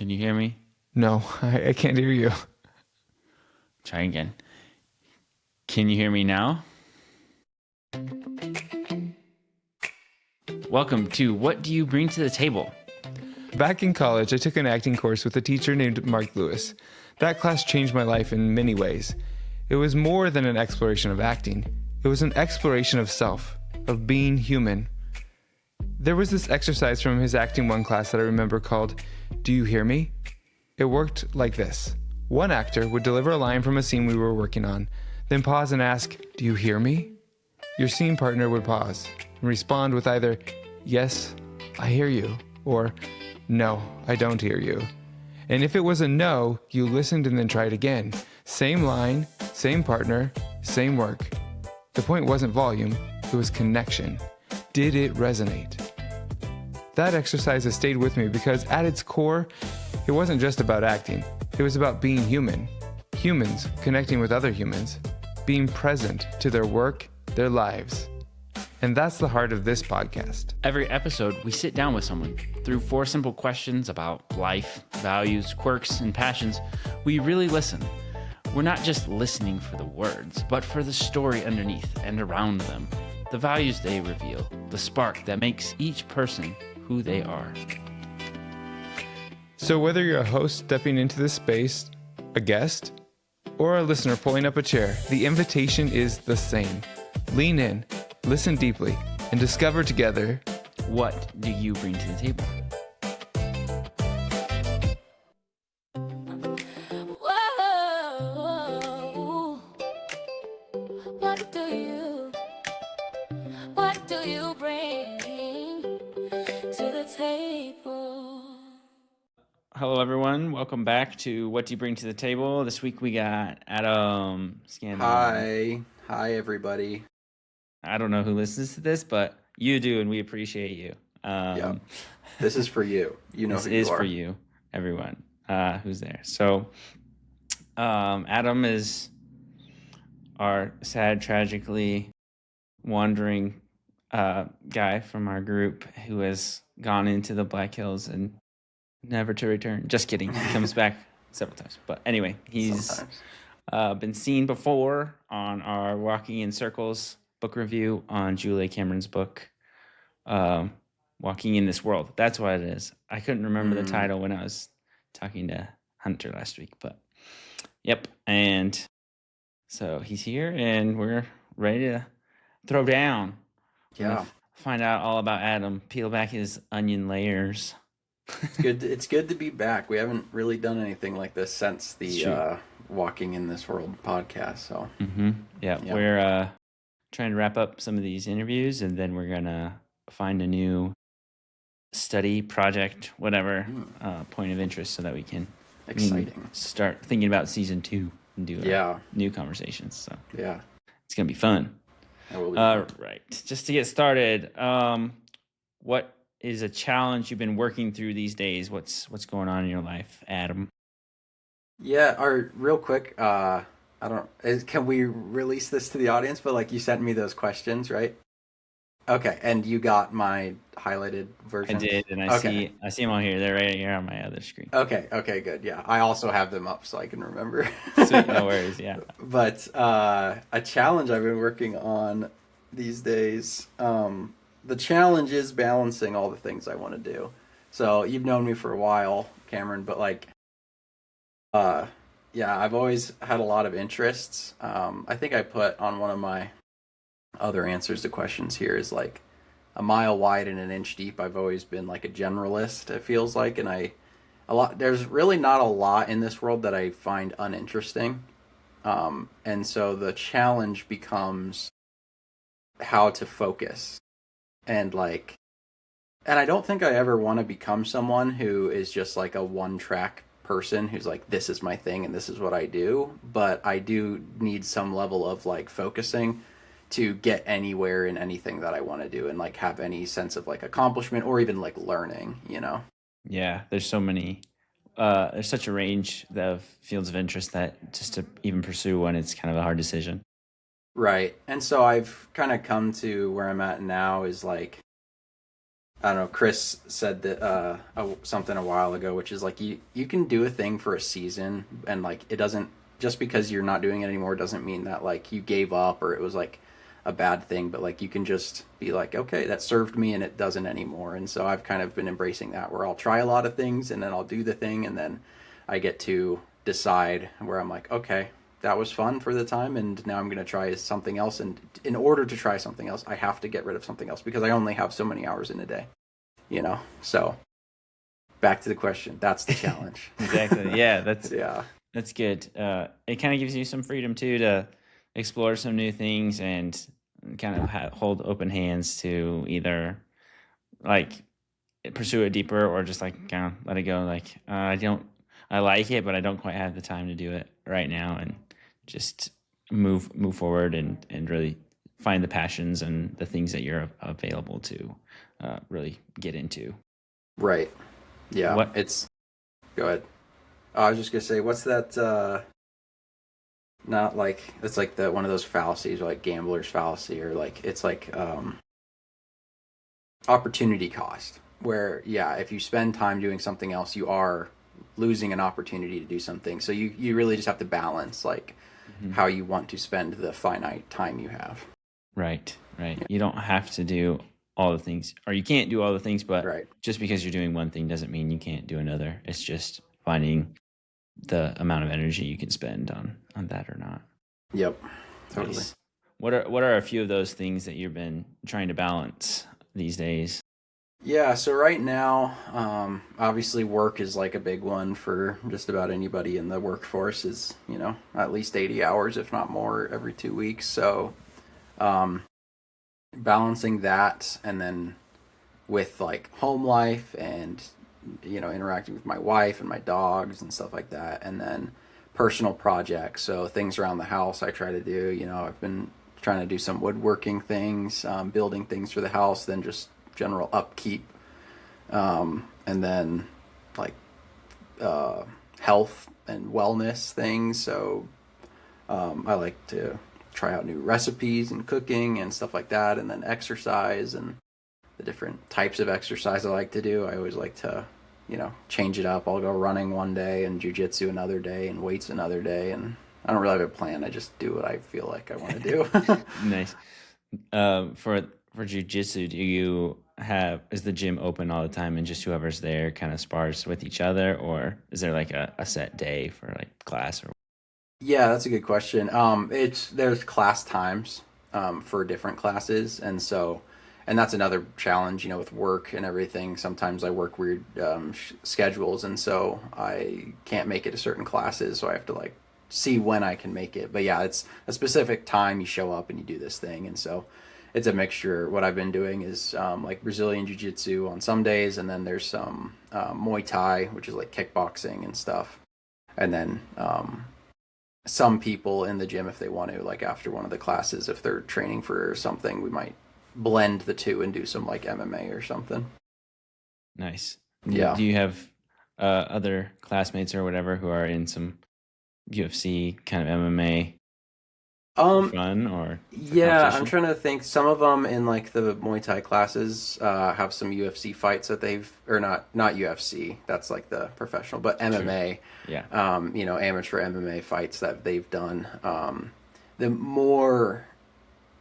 Can you hear me? No, I can't hear you. Try again. Can you hear me now? Welcome to What Do You Bring to the Table? Back in college, I took an acting course with a teacher named Mark Lewis. That class changed my life in many ways. It was more than an exploration of acting. It was an exploration of self, of being human. There was this exercise from his Acting 1 class that I remember called, Do You Hear Me? It worked like this. One actor would deliver a line from a scene we were working on, then pause and ask, Do you hear me? Your scene partner would pause and respond with either, Yes, I hear you, or No, I don't hear you. And if it was a no, you listened and then tried again. Same line, same partner, same work. The point wasn't volume, it was connection. Did it resonate? That exercise has stayed with me because at its core, it wasn't just about acting. It was about being human. Humans connecting with other humans, being present to their work, their lives. And that's the heart of this podcast. Every episode, we sit down with someone. Through 4 simple questions about life, values, quirks, and passions, we really listen. We're not just listening for the words, but for the story underneath and around them, the values they reveal, the spark that makes each person who they are. So whether you're a host stepping into this space, a guest, or a listener pulling up a chair, the invitation is the same. Lean in, listen deeply, and discover together, what do you bring to the table? Whoa, what do you bring to the table? Hello, everyone. Welcome back to What Do You Bring to the Table? This week we got Adam Scanlan. Hi, everybody. I don't know who listens to this, but you do, and we appreciate you. Yeah, this is for you. You know this who you is are. for you, everyone who's there. So, Adam is our sad, tragically wandering guy from our group who has gone into the Black Hills and never to return. Just kidding. He comes back several times. But anyway, he's been seen before on our Walking in Circles book review on Julia Cameron's book, Walking in This World. That's what it is. I couldn't remember the title when I was talking to Hunter last week, but yep. And so he's here and we're ready to throw down. Yeah. Find out all about Adam, peel back his onion layers. It's good to be back. We haven't really done anything like this since the Walking in This World podcast. So yeah, we're trying to wrap up some of these interviews, and then we're gonna find a new study project, whatever point of interest, so that we can start thinking about season 2 and do new conversations. So yeah, it's gonna be fun. Right. Just to get started, what is a challenge you've been working through these days? What's going on in your life, Adam? Yeah, real quick, can we release this to the audience? But like, you sent me those questions, right? Okay, and you got my highlighted version? I did, and I see them all here. They're right here on my other screen. Okay, good. Yeah, I also have them up so I can remember. Sweet, no worries, yeah. But a challenge I've been working on these days, the challenge is balancing all the things I want to do. So you've known me for a while, Cameron, but like, I've always had a lot of interests. I think I put on one of my other answers to questions here is like a mile wide and an inch deep. I've always been like a generalist, it feels like, and there's really not a lot in this world that I find uninteresting. And so the challenge becomes how to focus. And I don't think I ever want to become someone who is just like a one-track person who's like, this is my thing and this is what I do. But I do need some level of like focusing to get anywhere in anything that I want to do and like have any sense of like accomplishment or even like learning, you know? Yeah, there's so many, there's such a range of fields of interest that just to even pursue one, it's kind of a hard decision. Right. And so I've kind of come to where I'm at now is like, I don't know. Chris said that something a while ago, which is like you can do a thing for a season, and like it doesn't, just because you're not doing it anymore doesn't mean that like you gave up or it was like a bad thing. But like you can just be like, okay, that served me, and it doesn't anymore. And so I've kind of been embracing that, where I'll try a lot of things, and then I'll do the thing, and then I get to decide where I'm like, okay, that was fun for the time, and now I'm going to try something else. And in order to try something else, I have to get rid of something else because I only have so many hours in a day, you know? So back to the question. That's the challenge. Exactly. Yeah, that's Yeah. that's good. It kind of gives you some freedom too to explore some new things and kind of hold open hands to either like pursue it deeper or just like kind of let it go. Like I like it, but I don't quite have the time to do it right now, and just move forward and really find the passions and the things that you're available to really get into. Right. Yeah. What? Go ahead. I was just going to say, what's that, not like, it's like one of those fallacies, or like gambler's fallacy, or like, it's like, opportunity cost, where, yeah, if you spend time doing something else, you are losing an opportunity to do something. So you really just have to balance like how you want to spend the finite time you have. Right. You don't have to do all the things, or you can't do all the things, but Right. just because you're doing one thing doesn't mean you can't do another. It's just finding the amount of energy you can spend on that or not. Yep. Totally. Nice. What are a few of those things that you've been trying to balance these days? Yeah, so right now, obviously work is like a big one for just about anybody in the workforce, is, you know, at least 80 hours, if not more, every 2 weeks. So, balancing that, and then with like home life and, you know, interacting with my wife and my dogs and stuff like that, and then personal projects. So things around the house I try to do, you know, I've been trying to do some woodworking things, building things for the house, then just general upkeep, and then like health and wellness things. So I like to try out new recipes and cooking and stuff like that, and then exercise and the different types of exercise I like to do. I always like to, you know, change it up. I'll go running one day and jujitsu another day and weights another day, and I don't really have a plan. I just do what I feel like I want to do. Nice. For jujitsu, is the gym open all the time and just whoever's there kind of spars with each other, or is there like a set day for like class or? Yeah, that's a good question. There's class times for different classes, and that's another challenge, you know, with work and everything. Sometimes I work weird schedules, and so I can't make it to certain classes, so I have to like see when I can make it. But yeah, it's a specific time you show up and you do this thing, and so it's a mixture. What I've been doing is like Brazilian Jiu-Jitsu on some days, and then there's some Muay Thai, which is like kickboxing and stuff, and then some people in the gym, if they want to, like after one of the classes, if they're training for something, we might blend the two and do some like MMA or something. Nice. Yeah. Do you have other classmates or whatever who are in some UFC kind of MMA fun or Yeah, I'm trying to think. Some of them in like the Muay Thai classes have some UFC fights that or not UFC. That's like the professional, but MMA. Yeah. You know, amateur MMA fights that they've done. The more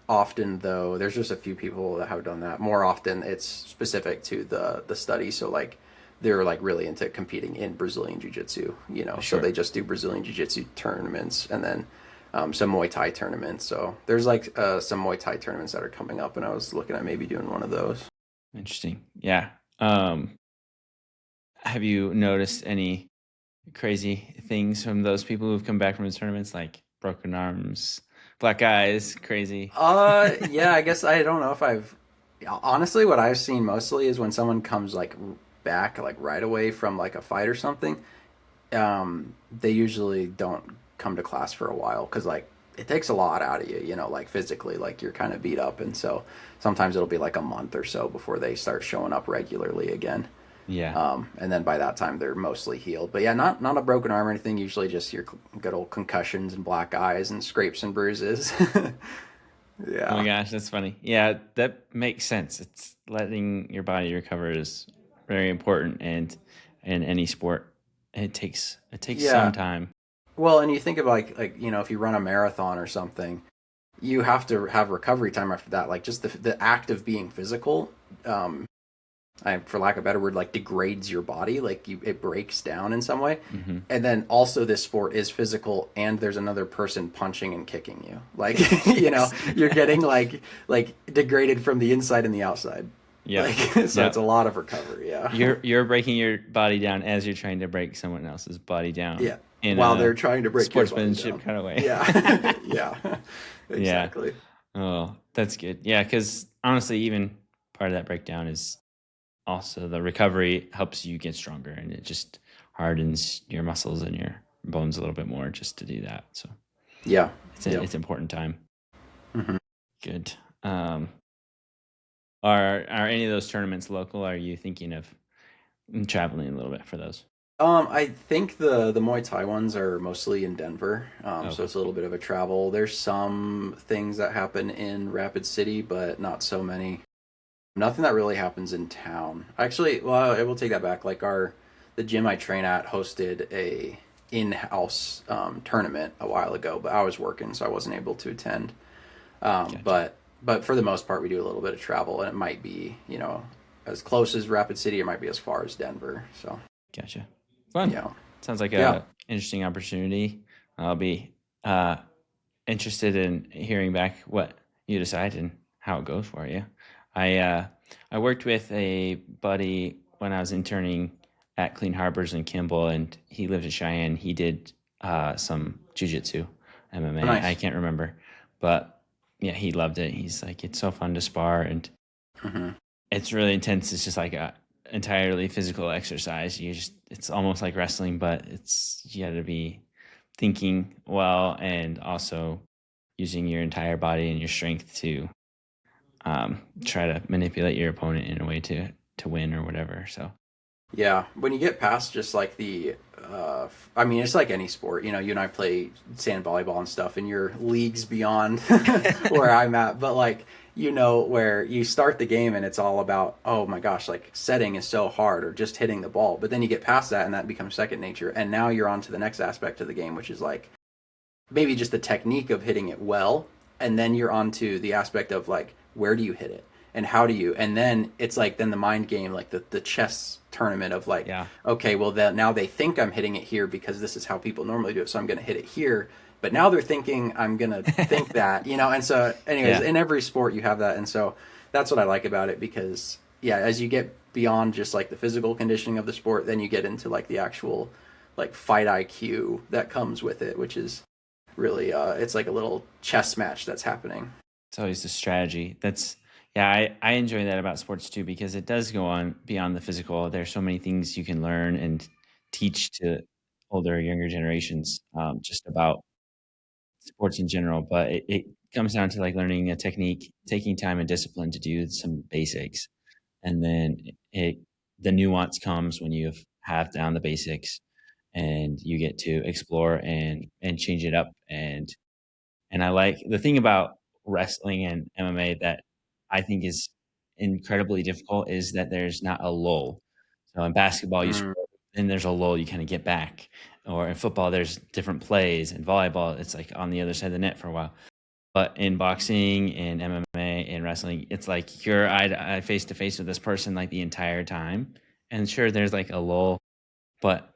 often though, there's just a few people that have done that. More often, it's specific to the study. So like, they're like really into competing in Brazilian Jiu-Jitsu. You know, Sure. so they just do Brazilian Jiu-Jitsu tournaments, and then some Muay Thai tournaments. So there's like some Muay Thai tournaments that are coming up, and I was looking at maybe doing one of those. Interesting. Yeah. Have you noticed any crazy things from those people who've come back from the tournaments, like broken arms, black eyes, crazy? Yeah, I guess I don't know if honestly, what I've seen mostly is when someone comes like back like right away from like a fight or something, they usually don't come to class for a while, because like it takes a lot out of you, you know, like physically, like you're kind of beat up, and so sometimes it'll be like a month or so before they start showing up regularly again. Yeah. And then by that time they're mostly healed. But yeah, not a broken arm or anything. Usually just your good old concussions and black eyes and scrapes and bruises. Yeah. Oh my gosh, that's funny. Yeah, that makes sense. It's letting your body recover is very important, and in any sport, it takes some Yeah. time. Well, and you think of like if you run a marathon or something, you have to have recovery time after that. Like just the act of being physical, um, for lack of a better word, like degrades your body. Like it breaks down in some way. Hmm. And then also this sport is physical, and there's another person punching and kicking you. Like Yes. you're getting like degraded from the inside and the outside. Yep. Like so, it's a Yep. lot of recovery. Yeah. You're breaking your body down as you're trying to break someone else's body down Yeah. in While they're a trying to break your body sportsmanship down. kind of way. Yeah. Yeah. Yeah. Exactly. Oh, that's good. Yeah, because honestly, even part of that breakdown is also the recovery helps you get stronger, and it just hardens your muscles and your bones a little bit more just to do that. So Yeah. Yep. it's important time. Hmm. Good. Um, are any of those tournaments local? Are you thinking of traveling a little bit for those? I think the Muay Thai ones are mostly in Denver, so Okay. it's a little bit of a travel. There's some things that happen in Rapid City, but not so many. Nothing that really happens in town. Actually, well, I will take that back. Like the gym I train at hosted a in-house tournament a while ago, but I was working, so I wasn't able to attend. Gotcha. But for the most part, we do a little bit of travel, and it might be as close as Rapid City, it might be as far as Denver. So Gotcha. Fun. yeah, Sounds like yeah. a interesting opportunity. I'll be uh, interested in hearing back what you decide and how it goes for you. I uh, I worked with a buddy when I was interning at Clean Harbors in Kimball, and he lived in Cheyenne. He did some jujitsu, Oh, MMA. I nice. can't remember, but yeah, he loved it. He's like, it's so fun to spar, and Hmm. it's really intense. It's just like a entirely physical exercise. It's almost like wrestling, but you got to be thinking well and also using your entire body and your strength to try to manipulate your opponent in a way to win or whatever. So Yeah, when you get past just like I mean, it's like any sport. You and I play sand volleyball and stuff, and you're leagues beyond where I'm at. But like, where you start the game and it's all about, oh my gosh, like setting is so hard or just hitting the ball. But then you get past that and that becomes second nature. And now you're on to the next aspect of the game, which is like maybe just the technique of hitting it well, and then you're on to the aspect of like where do you hit it and how do you, and then it's like then the mind game, like the chess tournament of like, yeah, okay, well then now they think I'm hitting it here because this is how people normally do it, so I'm going to hit it here, but now they're thinking I'm going to think that, and so anyways, yeah, in every sport you have that, and so that's what I like about it, because yeah, as you get beyond just like the physical conditioning of the sport, then you get into like the actual like fight IQ that comes with it, which is really it's like a little chess match that's happening. it's always the strategy. That's yeah, I enjoy that about sports too because it does go on beyond the physical. There's so many things you can learn and teach to older, younger generations just about sports in general, but it comes down to like learning a technique, taking time and discipline to do some basics, and then it the nuance comes when you have down the basics, and you get to explore and change it up. And I like the thing about wrestling and MMA that I think is incredibly difficult is that there's not a lull. So in basketball, you Mm, score, then there's a lull, you kind of get back. Or in football, there's different plays. In volleyball, it's like on the other side of the net for a while. But in boxing and MMA and wrestling, it's like you're eye to eye, face to face with this person like the entire time. And sure, there's like a lull, but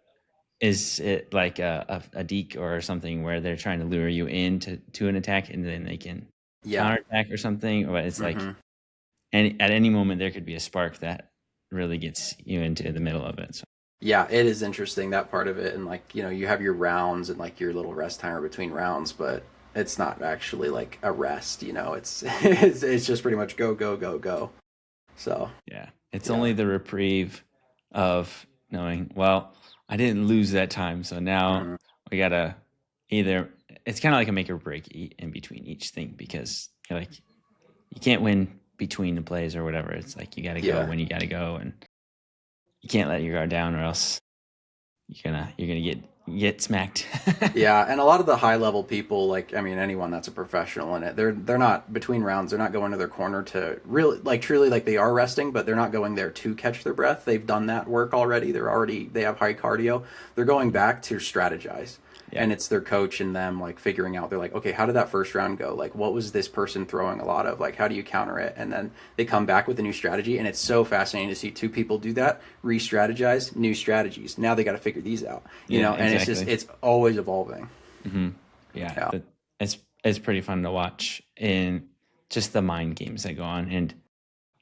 is it like a deke or something where they're trying to lure you into an attack and then they can yeah. counterattack or something? Or it's like Hmm. at any moment there could be a spark that really gets you into the middle of it. So Yeah, it is interesting, that part of it, and like you have your rounds and like your little rest timer between rounds, but it's not actually like a rest. It's it's just pretty much go go go go. So yeah, it's yeah. only the reprieve of knowing, well, I didn't lose that time, so now Hmm. we gotta either. It's kind of like a make or break in between each thing because you're like you can't win between the plays or whatever. It's like you got to go Yeah. when you got to go, and you can't let your guard down, or else you're gonna get smacked. Yeah, and a lot of the high level people, like I mean, anyone that's a professional in it, they're not between rounds. They're not going to their corner to really like truly like they are resting, but they're not going there to catch their breath. They've done that work already. They have high cardio. They're going back to strategize, Yeah. and it's their coach and them like figuring out. They're like, okay, how did that first round go? Like, what was this person throwing a lot of? Like, how do you counter it? And then they come back with a new strategy, and it's so fascinating to see two people do that, re-strategize, new strategies. Now they got to figure these out, you Yeah, know, and exactly. it's always evolving. Yeah, Yeah. it's pretty fun to watch in just the mind games that go on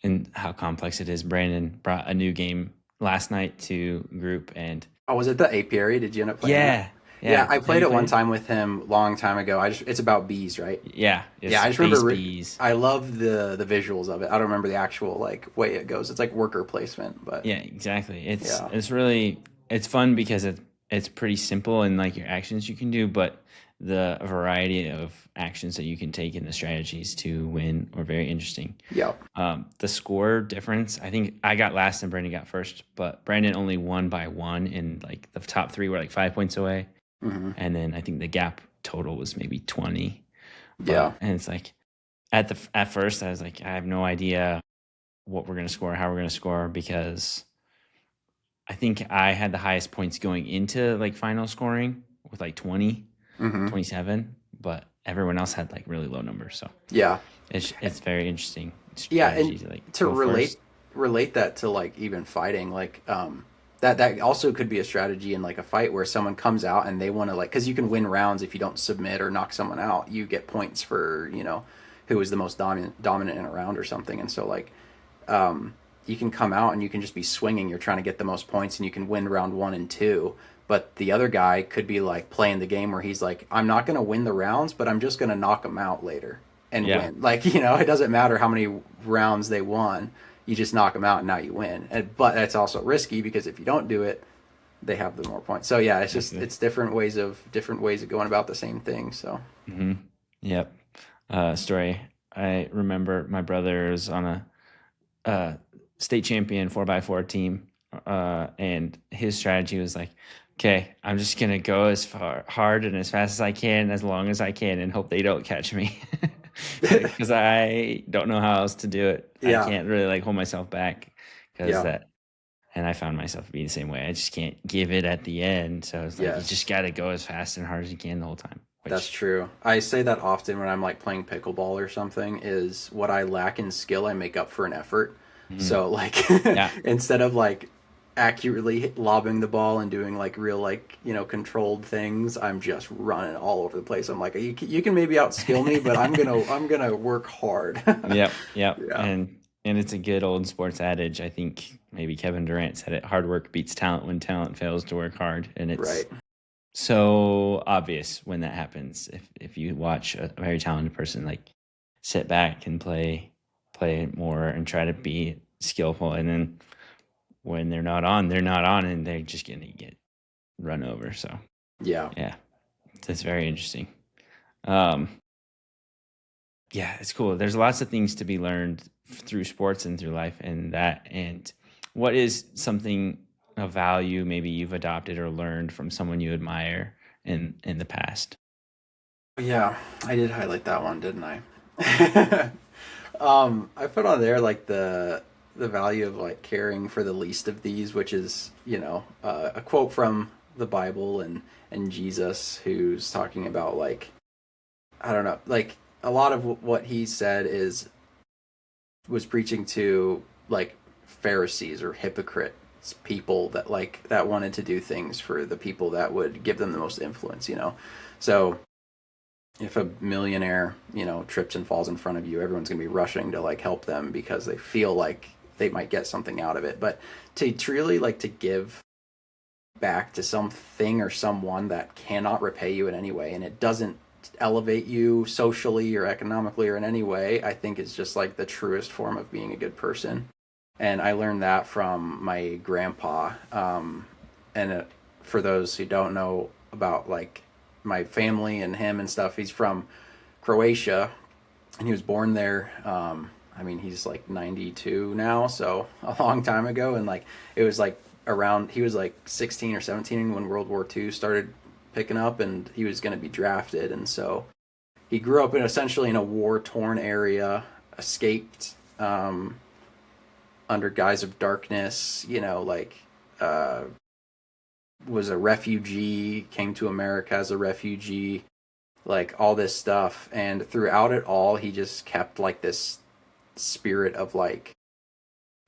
and how complex it is. Brandon brought a new game last night to group and Oh, was it the apiary? Did you end up playing that? yeah, Yeah, yeah. I Have played you it one played? time with him long time ago. It's about bees, right? Yeah, Yeah, it's I just space remember bees. I love the visuals of it. I don't remember the actual like way it goes. It's like worker placement, but Yeah, exactly. It's yeah. it's really it's fun because it's pretty simple in like your actions you can do, but the variety of actions that you can take and the strategies to win are very interesting. Yeah. The score difference, I think I got last and Brandon got first, but Brandon only won by one, and like the top three were like 5 points away, Hmm. and then I think the gap total was maybe 20. Yeah. And it's like at first I was like I have no idea what we're gonna score, how we're gonna score because I think I had the highest points going into like final scoring with like 20, Hmm. 27, but everyone else had like really low numbers. So Yeah. it's very interesting Yeah, strategy and to like to go first. relate that to like even fighting, like that also could be a strategy in like a fight where someone comes out and they want to like because you can win rounds if you don't submit or knock someone out. You get points for who is the most dominant in a round or something, and so like you can come out and you can just be swinging. You're trying to get the most points, and you can win round one and two. But the other guy could be like playing the game where he's like, I'm not going to win the rounds, but I'm just going to knock them out later and Yeah. win. Like, it doesn't matter how many rounds they won. You just knock them out and now you win. But that's also risky because if you don't do it, they have the more points. So yeah, Exactly. it's different ways of going about the same thing. So Yep. Story. I remember my brother was on a state champion 4x4 team, and his strategy was like, okay, I'm just gonna go as far hard and as fast as I can, as long as I can, and hope they don't catch me, because I don't know how else to do it. I yeah, can't really like hold myself back because yeah, that. And I found myself being the same way. I just can't give it at the end. So it's like you just yes. got to go as fast and hard as you can the whole time. That's Which, true. I say that often when I'm like playing pickleball or something is what I lack in skill I make up for in effort. mhm, So like yeah, instead of like accurately lobbing the ball and doing like real like controlled things, I'm just running all over the place. I'm like you can maybe outskill me, but I'm gonna work hard. yep, yep. Yeah. And it's a good old sports adage. I think maybe Kevin Durant said it: "Hard work beats talent when talent fails to work hard." And it's Right. so obvious when that happens. If you watch a very talented person like sit back and play more and try to be skillful, and then when they're not on, and they're just gonna get run over. So Yeah. yeah, that's very interesting. Um, yeah, it's cool. There's lots of things to be learned through sports and through life, and that. And what is something of value maybe you've adopted or learned from someone you admire in the past? Yeah, I did highlight that one, didn't I? I put on there like the value of like caring for the least of these, which is a quote from the Bible and Jesus, who's talking about like I don't know, like a lot of what he said is was preaching to like Pharisees or hypocrites, people that wanted to do things for the people that would give them the most influence. So if a millionaire, trips and falls in front of you, everyone's going to be rushing to like help them because they feel like they might get something out of it. But to truly like to give back to something or someone that cannot repay you in any way and it doesn't elevate you socially or economically or in any way, I think is just like the truest form of being a good person. And I learned that from my grandpa. And for those who don't know about like my family and him and stuff, he's from Croatia and he was born there. I mean, he's like 92 now, so a long time ago. And like, it was like around, he was like 16 or 17 when World War II started picking up, and he was going to be drafted. And so he grew up in essentially in a war-torn area, escaped under guise of darkness, was a refugee, came to America as a refugee, like all this stuff. And throughout it all, he just kept like this spirit of like,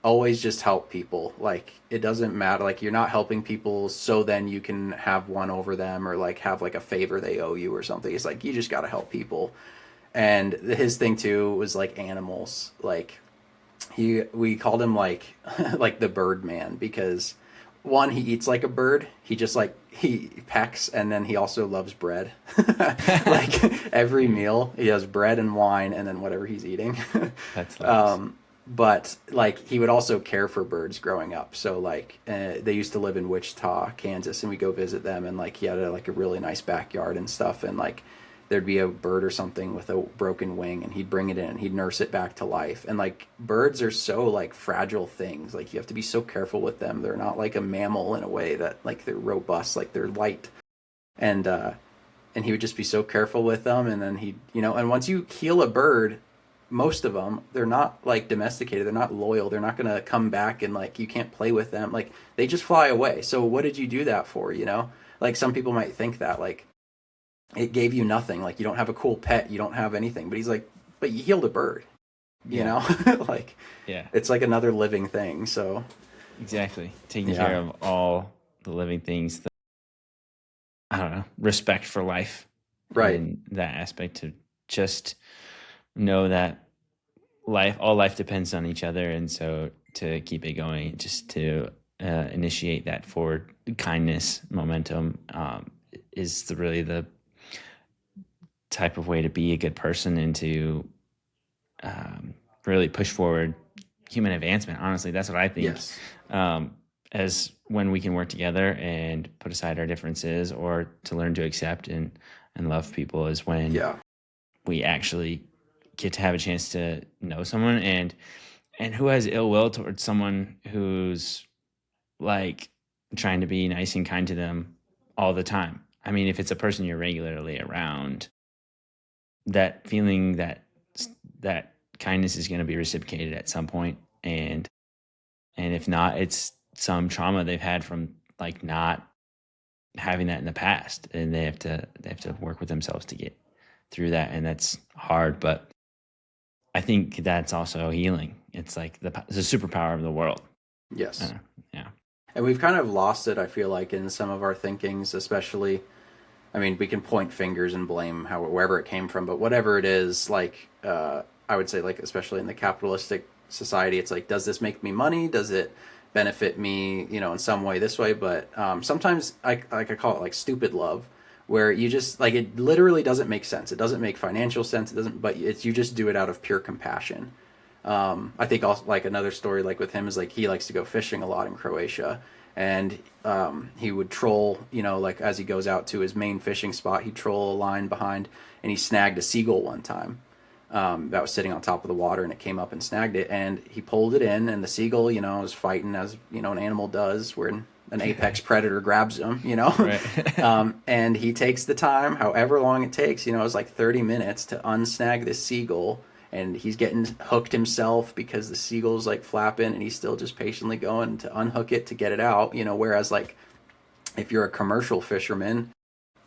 always just help people. Like, it doesn't matter. Like, you're not helping people so then you can have one over them or like have like a favor they owe you or something. It's like, you just got to help people. And his thing too was like animals. Like, we called him like like the bird man, because one, he eats like a bird. He just like, he pecks, and then he also loves bread. Like every meal he has bread and wine and then whatever he's eating. That's nice. But like, he would also care for birds growing up. So like, they used to live in Wichita, Kansas, and we go visit them, and like he had a really nice backyard and stuff, and like there'd be a bird or something with a broken wing, and he'd bring it in and he'd nurse it back to life. And like, birds are so like fragile things. Like, you have to be so careful with them. They're not like a mammal in a way that like they're robust, like they're light. And he would just be so careful with them. And then and once you heal a bird, most of them, they're not like domesticated. They're not loyal. They're not going to come back, and like, you can't play with them. Like, they just fly away. So what did you do that for? Like, some people might think that like, it gave you nothing. Like, you don't have a cool pet, you don't have anything. But he's like, but you healed a bird, like, Yeah, it's like another living thing. So exactly. Taking care of all the living things. I don't know, respect for life. Right. And that aspect, to just know that all life depends on each other. And so to keep it going, just to initiate that forward kindness momentum is really the type of way to be a good person, and to really push forward human advancement. Honestly, that's what I think. Yes. As when we can work together and put aside our differences, or to learn to accept and love people, is when we actually get to have a chance to know someone, and who has ill will towards someone who's like trying to be nice and kind to them all the time. I mean, if it's a person you're regularly around, that feeling that kindness is going to be reciprocated at some point. And if not, it's some trauma they've had from like not having that in the past, and they have to work with themselves to get through that. And that's hard, but I think that's also healing. It's like it's a superpower of the world. Yes. Yeah. And we've kind of lost it, I feel like, in some of our thinkings, especially. I mean, we can point fingers and blame wherever it came from, but whatever it is, like, I would say, like, especially in the capitalistic society, it's like, does this make me money? Does it benefit me, in some way this way? But sometimes I call it like stupid love, where you just like, it literally doesn't make sense. It doesn't make financial sense. It doesn't, but you just do it out of pure compassion. I think also, like, another story like with him is like, he likes to go fishing a lot in Croatia, and he would troll, like as he goes out to his main fishing spot, he'd troll a line behind, and he snagged a seagull one time that was sitting on top of the water, and it came up and snagged it, and he pulled it in, and the seagull, was fighting as, an animal does when an apex predator grabs him, Right. and he takes the time, however long it takes, it was like 30 minutes to unsnag this seagull, and he's getting hooked himself because the seagull's like flapping, and he's still just patiently going to unhook it to get it out, whereas like, if you're a commercial fisherman,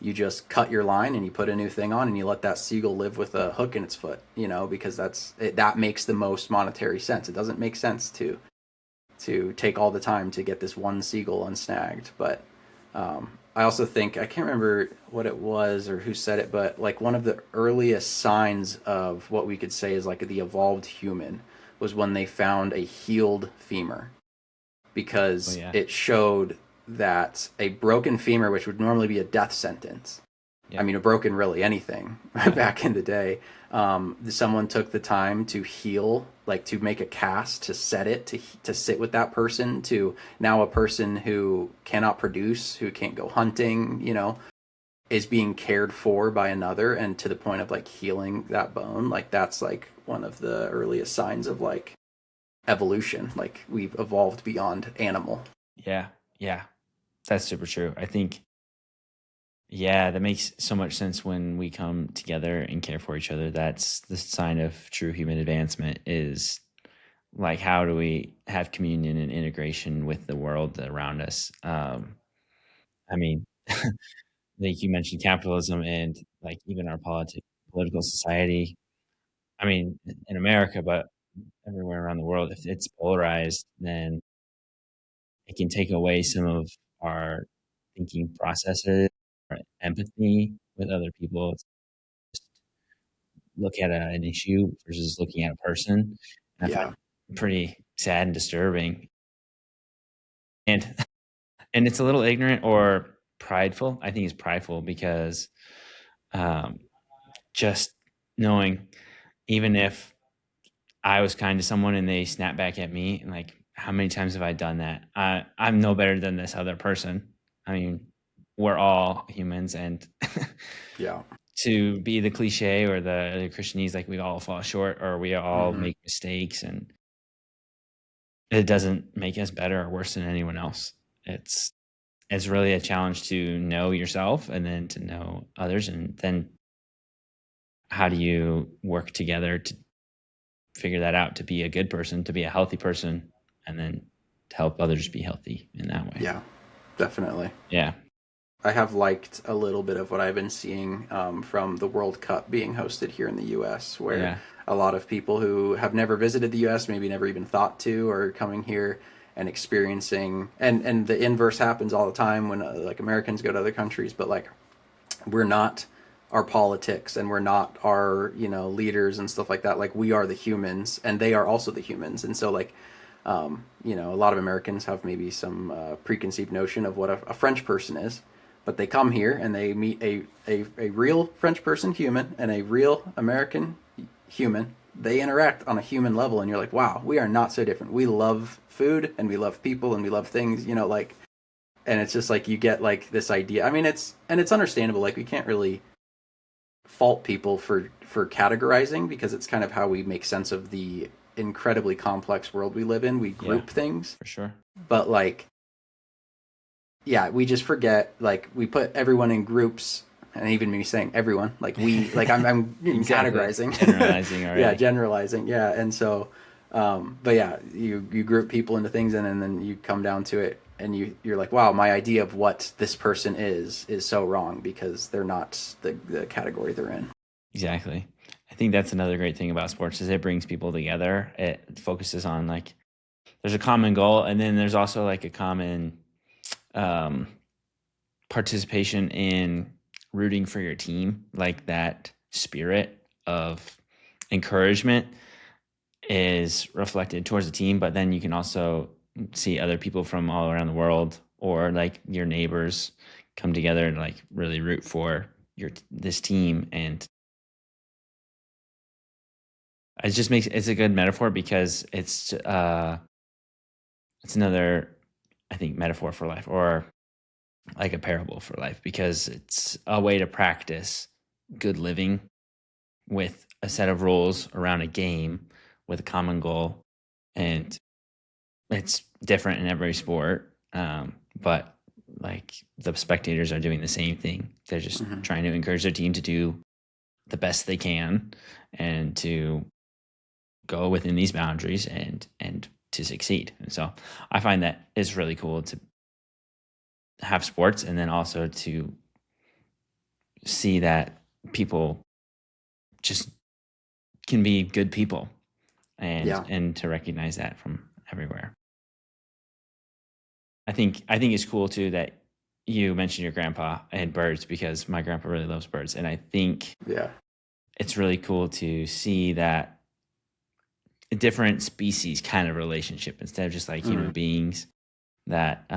you just cut your line and you put a new thing on, and you let that seagull live with a hook in its foot, because that makes the most monetary sense. It doesn't make sense to take all the time to get this one seagull unsnagged. But I also think, I can't remember what it was or who said it, but like, one of the earliest signs of what we could say is like the evolved human was when they found a healed femur, because it showed that a broken femur, which would normally be a death sentence, I mean, a broken really anything back in the day, someone took the time to heal, like to make a cast, to set it, to sit with that person, to now a person who cannot produce, who can't go hunting, is being cared for by another, and to the point of like healing that bone. Like, that's like one of the earliest signs of like evolution. Like, we've evolved beyond animal. Yeah. Yeah, that's super true. I think, yeah, that makes so much sense when we come together and care for each other. That's the sign of true human advancement is like, how do we have communion and integration with the world around us? I mean, like you mentioned capitalism and like even our political society. I mean, in America, but everywhere around the world, if it's polarized, then it can take away some of our thinking processes, our empathy with other people. Just look at an issue versus looking at a person. And I find Yeah. it pretty sad and disturbing. And and it's a little ignorant or prideful. I think it's prideful because um, just knowing, even if I was kind to someone and they snap back at me, and like, how many times have I done that? I'm no better than this other person. I mean, we're all humans, and Yeah. to be the cliche or the Christianese, like we all fall short or we all Hmm. make mistakes, and it doesn't make us better or worse than anyone else. It's it's really a challenge to know yourself and then to know others, and then how do you work together to figure that out, to be a good person, to be a healthy person, and then to help others be healthy in that way. Yeah, definitely. Yeah. I have liked a little bit of what I've been seeing from the World Cup being hosted here in the U.S., where Yeah. a lot of people who have never visited the U.S., maybe never even thought to, are coming here and experiencing. And the inverse happens all the time when like Americans go to other countries, but like we're not our politics and we're not our leaders and stuff like that. Like we are the humans, and they are also the humans, and so like a lot of Americans have maybe some preconceived notion of what a French person is, but they come here and they meet a real French person human and a real American human. They interact on a human level, and you're like, wow, we are not so different. We love food and we love people and we love things, like, and it's just like you get like this idea. I mean, it's understandable. Like we can't really fault people for categorizing because it's kind of how we make sense of the incredibly complex world we live in. We Yeah, group things, for sure. but like yeah, we just forget, like we put everyone in groups, and even me saying everyone, like we like I'm Exactly. categorizing, Generalizing already. yeah, generalizing, yeah, and so but yeah, you group people into things, and then you come down to it and you're like, wow, my idea of what this person is so wrong because they're not the category they're in. Exactly. I think that's another great thing about sports is it brings people together. It focuses on like there's a common goal, and then there's also like a common um, participation in rooting for your team, like that spirit of encouragement is reflected towards the team, but then you can also see other people from all around the world or like your neighbors come together and like really root for this team. And it just makes it's a good metaphor because it's another, I think, metaphor for life, or like a parable for life, because it's a way to practice good living with a set of rules around a game with a common goal. And it's different in every sport, but like the spectators are doing the same thing. They're just Hmm. trying to encourage their team to do the best they can and to go within these boundaries and to succeed. And so I find that it's really cool to have sports and then also to see that people just can be good people Yeah. and to recognize that from everywhere. I think it's cool too that you mentioned your grandpa and birds, because my grandpa really loves birds, and I think Yeah. it's really cool to see that a different species kind of relationship instead of just like human Hmm. beings, that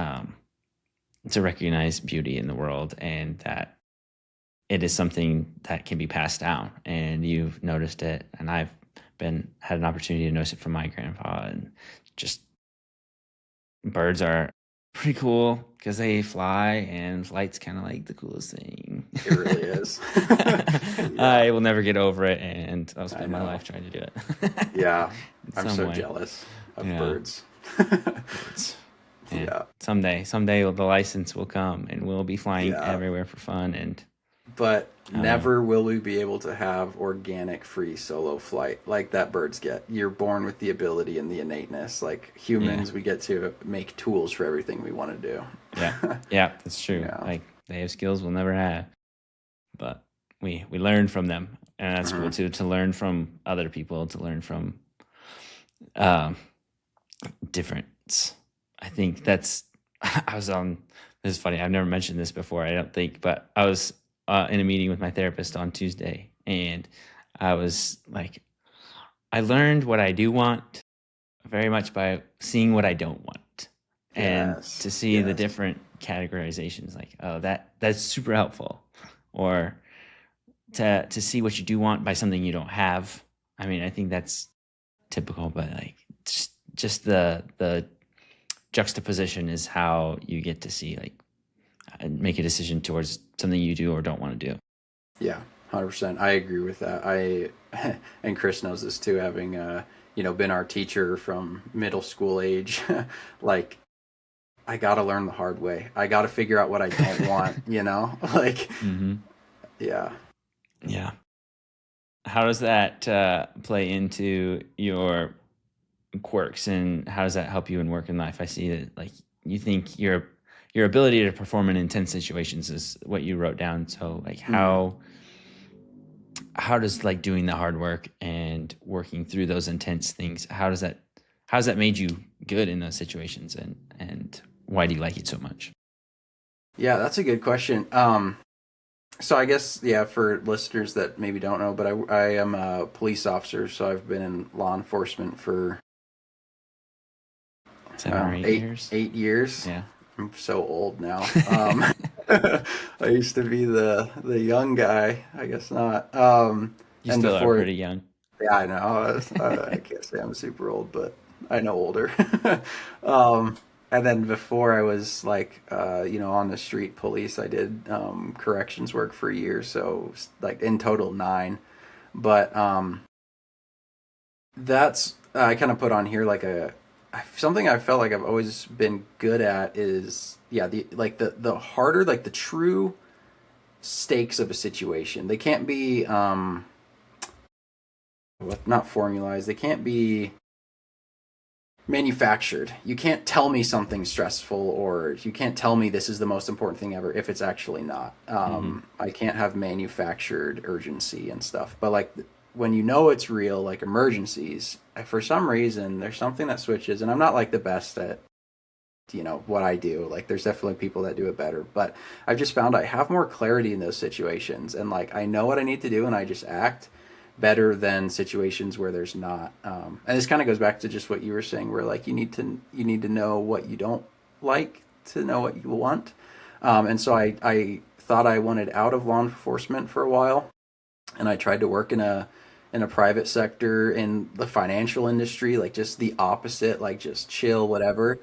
to recognize beauty in the world and that it is something that can be passed down. And you've noticed it, and I've been had an opportunity to notice it from my grandpa, and just birds are pretty cool because they fly, and flight's kind of like the coolest thing. It really is. I Yeah, will never get over it, and I'll I spend my know. life trying to do it Yeah, in I'm some so way. jealous of Yeah, birds. birds. Yeah. Someday the license will come and we'll be flying Yeah. everywhere for fun. And But never will we be able to have organic free solo flight like that birds get. You're born with the ability and the innateness. Like humans, we get to make tools for everything we want to do. Yeah, that's true. Yeah. Like they have skills we'll never have, but we learn from them, and that's cool too. To learn from other people, to learn from um, difference. I think that's. I was on. This is funny. I've never mentioned this before. I don't think, but I was in a meeting with my therapist on Tuesday, and I was like, I learned what I do want very much by seeing what I don't want, and Yes, to see the yes. different categorizations. Like, oh, that's super helpful, or to see what you do want by something you don't have. I mean, I think that's typical, but like just the juxtaposition is how you get to see, like, make a decision towards something you do or don't want to do. Yeah, 100%. I agree with that. And Chris knows this too, having been our teacher from middle school age. Like, I got to learn the hard way. I got to figure out what I don't want. Like, yeah. Yeah. How does that play into your quirks, and how does that help you in work and life? I see that, like, you think your ability to perform in intense situations is what you wrote down. So, like, how does, like, doing the hard work and working through those intense things, how's that made you good in those situations, and why do you like it so much? Yeah, that's a good question. So I guess, for listeners that maybe don't know, but I am a police officer, so I've been in law enforcement for 7 or 8 years. 8 years. Yeah. I'm so old now. I used to be the young guy. I guess not. You and still before, are pretty young. Yeah, I know. I can't say I'm super old, but I know older. And then before I was like, on the street police, I did corrections work for a year. So like in total 9. But that's, I kind of put on here like something I felt like I've always been good at is, the harder, like the true stakes of a situation. They can't be, not formalized. They can't be manufactured. You can't tell me something stressful, or you can't tell me this is the most important thing ever if it's actually not. I can't have manufactured urgency and stuff. But like when you know it's real, like emergencies, for some reason there's something that switches, and I'm not like the best at what I do. Like there's definitely people that do it better, but I've just found I have more clarity in those situations, and like I know what I need to do and I just act better than situations where there's not. And this kind of goes back to just what you were saying, where like you need to know what you don't like to know what you want. And so I thought I wanted out of law enforcement for a while, and I tried to work in a private sector in the financial industry, like just the opposite, like just chill, whatever.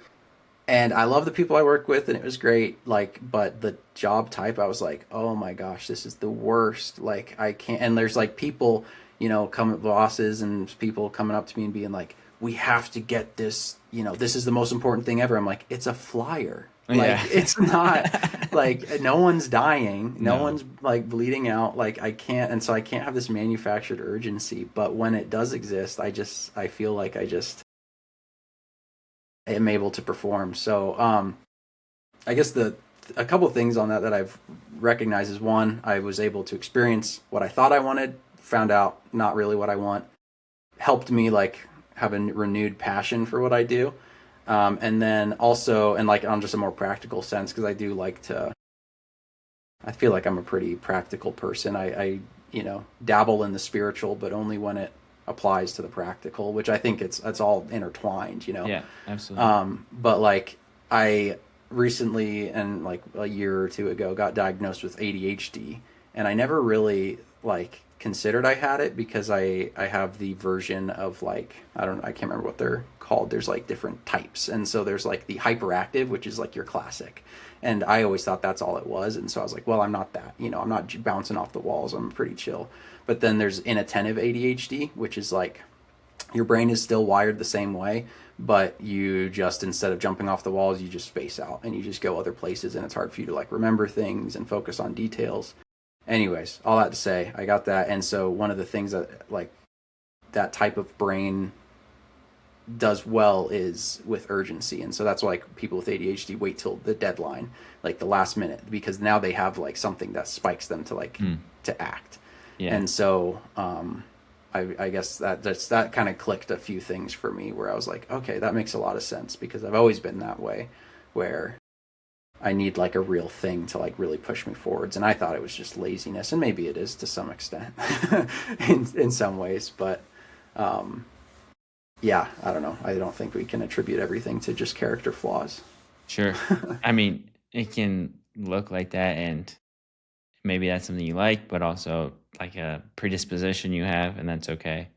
And I love the people I work with, and it was great. Like, but the job type, I was like, oh my gosh, this is the worst. Like, I can't. And there's like people, bosses and people coming up to me and being like, we have to get this. This is the most important thing ever. I'm like, it's a flyer. Like, it's not like no one's dying, no one's like bleeding out. Like I can't, and so I can't have this manufactured urgency. But when it does exist, I feel like I am able to perform. So I guess a couple of things on that I've recognized is, one, I was able to experience what I thought I wanted, found out not really what I want, helped me like have a renewed passion for what I do. And then also, and like on just a more practical sense, because I do like to, I feel like I'm a pretty practical person. I dabble in the spiritual, but only when it applies to the practical, which I think it's all intertwined, Yeah, absolutely. But like I recently, and like a year or two ago, got diagnosed with ADHD, and I never really like considered I had it, because I have the version of like, I can't remember what they're called. There's like different types, and so there's like the hyperactive, which is like your classic, and I always thought that's all it was, and so I was like, well, I'm not that, I'm not bouncing off the walls, I'm pretty chill. But then there's inattentive ADHD, which is like your brain is still wired the same way, but you just, instead of jumping off the walls, you just space out and you just go other places, and it's hard for you to like remember things and focus on details. Anyways, all that to say, I got that. And so one of the things that like that type of brain does well is with urgency. And so that's why like people with ADHD wait till the deadline, like the last minute, because now they have like something that spikes them to like to act. Yeah. And so I guess that kind of clicked a few things for me where I was like, okay, that makes a lot of sense, because I've always been that way, where I need like a real thing to like really push me forwards. And I thought it was just laziness, and maybe it is to some extent in some ways, but yeah, I don't know. I don't think we can attribute everything to just character flaws. Sure. I mean, it can look like that, and maybe that's something you like, but also like a predisposition you have, and that's okay.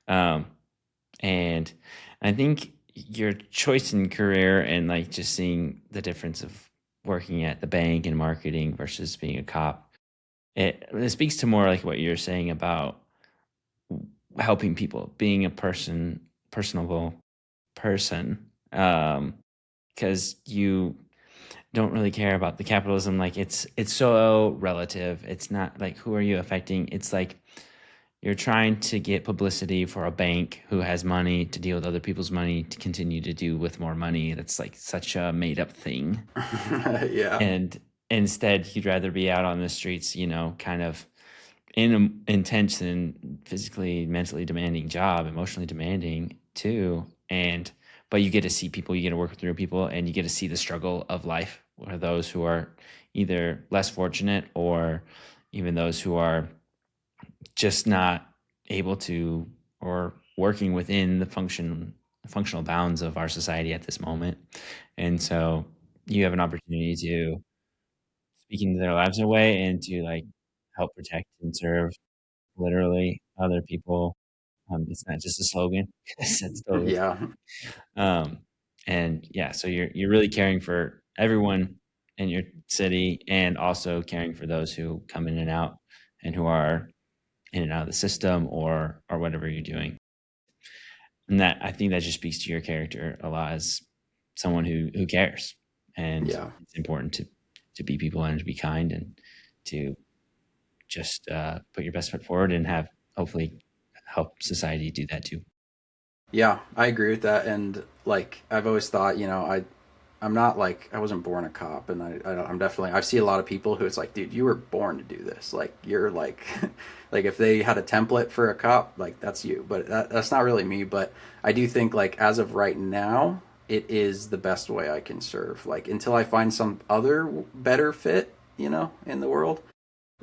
Um, and I think your choice in career and like just seeing the difference of working at the bank and marketing versus being a cop, it speaks to more like what you're saying about helping people, being a personable person, because you don't really care about the capitalism. Like it's so relative. It's not like who are you affecting. It's like you're trying to get publicity for a bank who has money to deal with other people's money to continue to do with more money. That's like such a made up thing. Yeah. And instead, you'd rather be out on the streets, kind of in an intense and physically, mentally demanding job, emotionally demanding too. But you get to see people, you get to work through people, and you get to see the struggle of life for those who are either less fortunate or even those who are just not able to or working within the functional bounds of our society at this moment. And so you have an opportunity to speak into their lives in a way and to like help protect and serve literally other people. It's not just a slogan. That's totally a Yeah. slogan. And yeah, so you're really caring for everyone in your city, and also caring for those who come in and out and who are in and out of the system or whatever you're doing. And that, I think that just speaks to your character a lot as someone who cares. And Yeah. it's important to be people and to be kind and to just put your best foot forward and have hopefully help society do that too. Yeah, I agree with that. And like, I've always thought, I'm not like, I wasn't born a cop, and I'm definitely, I see a lot of people who it's like, dude, you were born to do this. Like, you're like, like if they had a template for a cop, like that's you, but that's not really me. But I do think like, as of right now, it is the best way I can serve. Like, until I find some other better fit, in the world,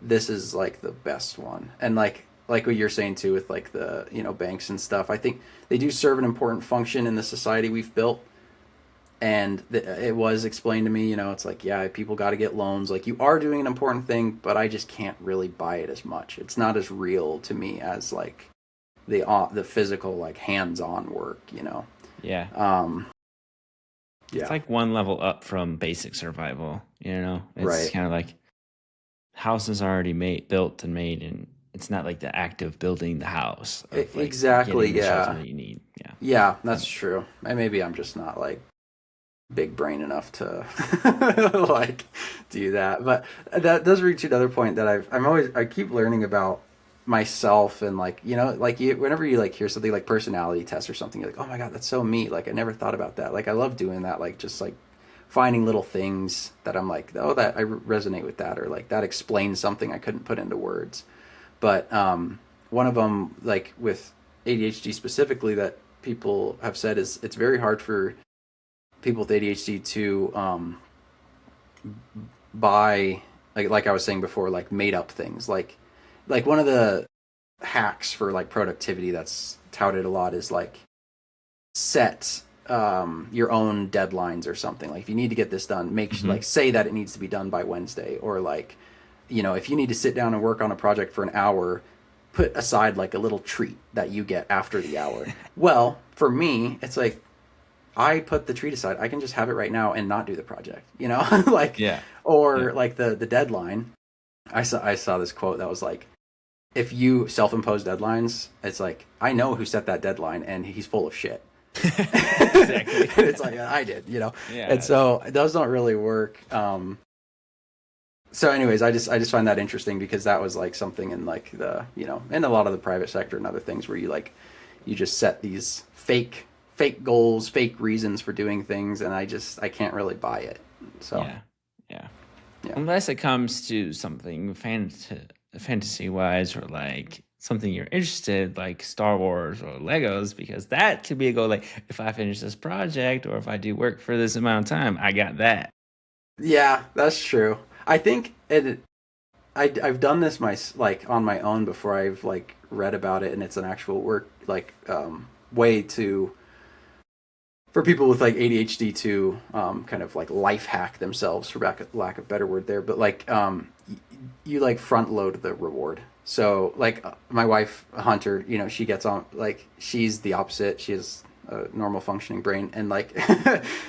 this is like the best one. And like what you're saying too, with like the banks and stuff, I think they do serve an important function in the society we've built. And it was explained to me, it's like, yeah, people got to get loans, like you are doing an important thing, but I just can't really buy it as much. It's not as real to me as like the physical, like hands-on work. Yeah. Yeah. It's like one level up from basic survival, It's Right. kind of like houses are already built and made, and it's not like the act of building the house of like Exactly. getting the shelter Yeah. that you need. Yeah. Yeah, that's true. And maybe I'm just not like big brain enough to like do that. But that does reach another point that I keep learning about myself. And like, like whenever you like hear something like personality test or something, you're like, oh my god, that's so me. Like, I never thought about that. Like, I love doing that. Like, just like finding little things that I'm like, oh, that I resonate with that, or like that explains something I couldn't put into words. But one of them, like with ADHD specifically, that people have said is it's very hard for people with ADHD to buy, like I was saying before, like made up things. Like one of the hacks for like productivity that's touted a lot is like set your own deadlines or something. Like, if you need to get this done, like say that it needs to be done by Wednesday, or like, if you need to sit down and work on a project for an hour, put aside like a little treat that you get after the hour. Well, for me, it's like, I put the treat aside. I can just have it right now and not do the project, like, Yeah. or Yeah. like the deadline. I saw this quote that was like, if you self-impose deadlines, it's like, I know who set that deadline and he's full of shit. Exactly. It's like I did, Yeah. and so those don't really work. So anyways, I just find that interesting because that was like something in like the in a lot of the private sector and other things where you just set these fake goals, fake reasons for doing things, and I can't really buy it. So Yeah. Yeah. yeah. Unless it comes to something fantasy wise, or like something you're interested, like Star Wars or Legos, because that could be a goal. Like, if I finish this project or if I do work for this amount of time, I got that. Yeah, that's true. I think I've done this like on my own before. I've like read about it, and it's an actual work like way to for people with like ADHD to kind of like life hack themselves, for lack of better word there. But like you like front load the reward. So like my wife Hunter, she gets on like she's the opposite. She has a normal functioning brain, and like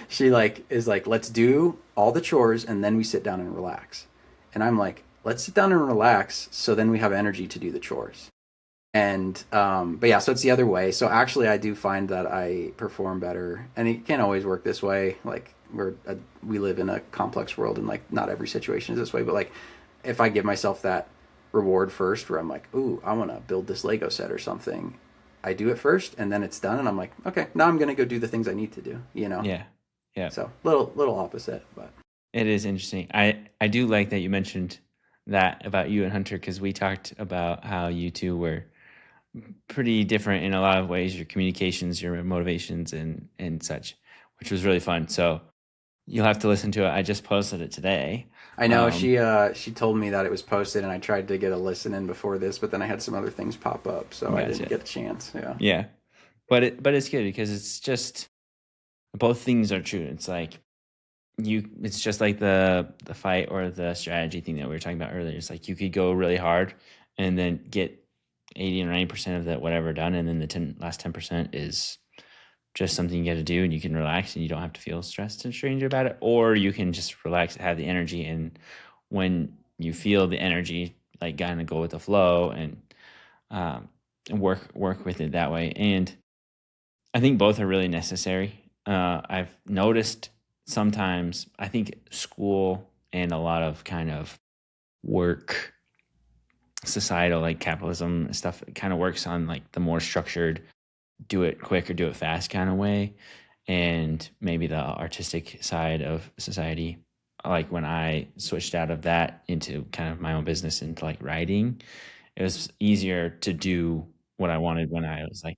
she like is like, let's do all the chores and then we sit down and relax. And I'm like, let's sit down and relax so then we have energy to do the chores. And but yeah, so it's the other way. So actually I do find that I perform better, and it can't always work this way. Like we live in a complex world, and like not every situation is this way, but like if I give myself that reward first where I'm like, ooh, I want to build this Lego set or something, I do it first and then it's done and I'm like, okay, now I'm going to go do the things I need to do, Yeah. Yeah. So little opposite, but It is interesting. I do like that you mentioned that about you and Hunter, because we talked about how you two were pretty different in a lot of ways, your communications, your motivations, and such, which was really fun. So you'll have to listen to it. I just posted it today. I know she told me that it was posted, and I tried to get a listen in before this, but then I had some other things pop up, so I didn't get a chance. Yeah. Yeah. But it's good because it's just both things are true. It's like it's just like the fight or the strategy thing that we were talking about earlier. It's like you could go really hard and then get 80 or 90% of that whatever done, and then the last 10% is just something you got to do, and you can relax and you don't have to feel stressed and strange about it. Or you can just relax, have the energy, and when you feel the energy, like kind of go with the flow and work with it that way. And I think both are really necessary. I've noticed sometimes, I think school and a lot of kind of work, societal, like capitalism stuff, kind of works on like the more structured, do it quick or do it fast kind of way. And maybe the artistic side of society, like when I switched out of that into kind of my own business, into like writing, it was easier to do what I wanted when I was like